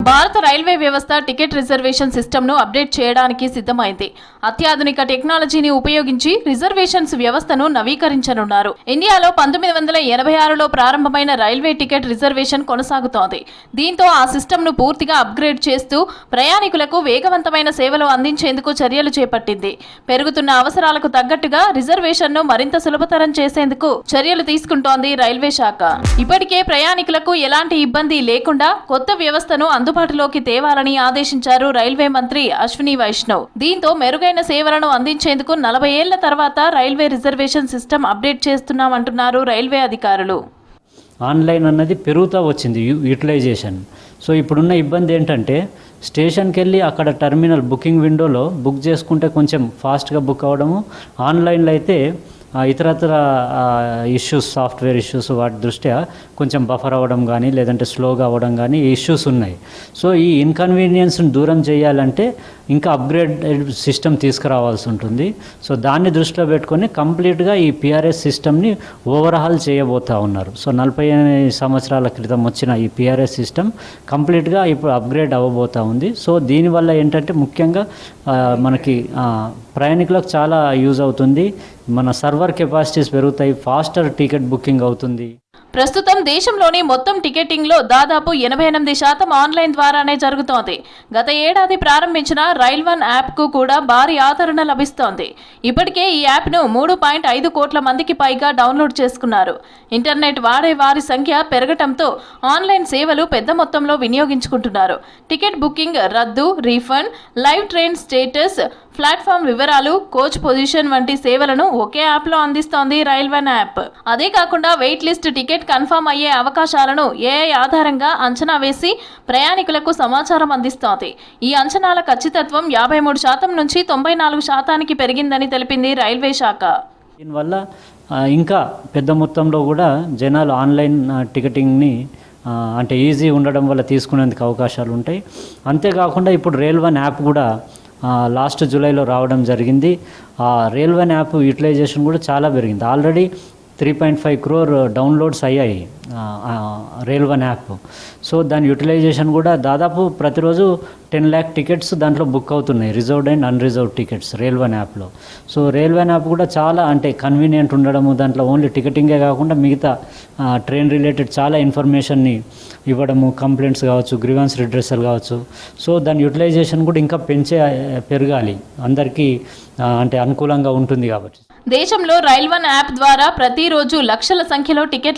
భారత రైల్వే వ్యవస్థ ticket reservation సిస్టమ్ను అప్డేట్ చేయడానికి సిద్ధమైంది. అత్యాధునిక టెక్నాలజీని ఉపయోగించి రిజర్వేషన్స్ వ్యవస్థను నవీకరించనున్నారు. ఇండియాలో 1986లో ప్రారంభమైన రైల్వే టికెట్ రిజర్వేషన్ కొనసాగుతోంది. దీంతో ఆ సిస్టమ్ను పూర్తిగా అప్గ్రేడ్ చేస్తూ ప్రయాణికులకు వేగవంతమైన సేవలు అందించేందుకు చర్యలు చేపట్టింది. పెరుగుతున్న అవసరాలకు తగ్గట్టుగా రిజర్వేషన్ను మరింత సులభతరం చేసేందుకు చర్యలు తీసుకుంటోంది రైల్వే శాఖ. ఇప్పటికే ప్రయాణికులకు ఎలాంటి ఇబ్బంది లేకుండా కొత్త వ్యవస్థను అందుబాటులోకి తేవాలని ఆదేశించారు రైల్వే మంత్రి అశ్విని వైష్ణవ్. దీంతో మెరుగైన సేవలను అందించేందుకు 40 ఏళ్ల తర్వాత రైల్వే రిజర్వేషన్ సిస్టమ్ అప్డేట్ చేస్తున్నామంటున్నారు రైల్వే అధికారులు. ఆన్లైన్ అన్నది పెరుగుతూ వచ్చింది యూటిలైజేషన్. సో ఇప్పుడున్న ఇబ్బంది ఏంటంటే స్టేషన్కి వెళ్ళి అక్కడ టెర్మినల్ బుకింగ్ విండోలో బుక్ చేసుకుంటే కొంచెం ఫాస్ట్గా బుక్ అవ్వడము, ఆన్లైన్లో అయితే ఇతరత్ర ఇష్యూస్, సాఫ్ట్వేర్ ఇష్యూస్ వాటి దృష్ట్యా కొంచెం బఫర్ అవ్వడం కానీ లేదంటే స్లోగా అవ్వడం కానీ ఇష్యూస్ ఉన్నాయి. సో ఈ ఇన్కన్వీనియన్స్ని దూరం చేయాలంటే ఇంకా అప్గ్రేడ్ సిస్టమ్ తీసుకురావాల్సి ఉంటుంది. సో దాన్ని దృష్టిలో పెట్టుకొని కంప్లీట్గా ఈ పిఆర్ఎస్ సిస్టమ్ని ఓవర్హాల్ చేయబోతూ ఉన్నారు. సో 40 సంవత్సరాల క్రితం వచ్చిన ఈ పిఆర్ఎస్ సిస్టమ్ కంప్లీట్గా ఇప్పుడు అప్గ్రేడ్ అవ్వబోతూ ఉంది. సో దీనివల్ల ఏంటంటే ముఖ్యంగా మనకి ప్రయాణికులకు చాలా యూజ్ అవుతుంది. మన సర్వర్ కెపాసిటీస్ పెరుగుతాయి, ఫాస్టర్ టికెట్ బుకింగ్ అవుతుంది. ప్రస్తుతం దేశంలోని మొత్తం టికెటింగ్లో దాదాపు 88% ఆన్లైన్ ద్వారానే జరుగుతోంది. గత ఏడాది ప్రారంభించిన రైల్ వన్ యాప్కు కూడా భారీ ఆదరణ లభిస్తోంది. ఇప్పటికే ఈ యాప్ను 3.5 కోట్ల మందికి పైగా డౌన్లోడ్ చేసుకున్నారు. ఇంటర్నెట్ వాడే వారి సంఖ్య పెరగటంతో ఆన్లైన్ సేవలు పెద్ద మొత్తంలో వినియోగించుకుంటున్నారు. టికెట్ బుకింగ్, రద్దు, refund, live train status, platform వివరాలు, కోచ్ పొజిషన్ వంటి సేవలను ఒకే యాప్లో అందిస్తోంది రైల్ వన్ యాప్. అదే కాకుండా వెయిట్ లిస్ట్, టికెట్ కన్ఫర్మ్ అయ్యే అవకాశాలను ఏఐ ఆధారంగా అంచనా వేసి ప్రయాణికులకు సమాచారం అందిస్తోంది. ఈ అంచనాల ఖచ్చితత్వం 53% నుంచి 94% పెరిగిందని తెలిపింది రైల్వే శాఖ. దీనివల్ల ఇంకా పెద్ద మొత్తంలో కూడా జనాలు ఆన్లైన్ టికెటింగ్ని అంటే ఈజీ ఉండడం వల్ల తీసుకునేందుకు అవకాశాలు ఉంటాయి. అంతేకాకుండా ఇప్పుడు రైల్ వన్ యాప్ కూడా లాస్ట్ జూలైలో రావడం జరిగింది. రైల్ వన్ యాప్ యూటిలైజేషన్ కూడా చాలా పెరిగింది. ఆల్రెడీ 3.5 crore డౌన్లోడ్స్ అయ్యాయి రైల్ వన్ యాప్. సో దాని యూటిలైజేషన్ కూడా దాదాపు ప్రతిరోజు 10 lakh టికెట్స్ దాంట్లో బుక్ అవుతున్నాయి, reserved and unreserved tickets rail one యాప్లో. సో రైల్ వన్ యాప్ కూడా చాలా అంటే కన్వీనియంట్ ఉండడము, దాంట్లో ఓన్లీ టికెటింగే కాకుండా మిగతా ట్రైన్ రిలేటెడ్ చాలా ఇన్ఫర్మేషన్ని ఇవ్వడము, కంప్లైంట్స్ కావచ్చు, గ్రీవెన్స్ రిడ్రెసల్ కావచ్చు. సో దాని యూటిలైజేషన్ కూడా ఇంకా పెరగాలి, అందరికీ అంటే అనుకూలంగా ఉంటుంది కాబట్టి. దేశంలో రైల్ వన్ యాప్ ద్వారా ప్రతిరోజు లక్షల సంఖ్యలో టికెట్లు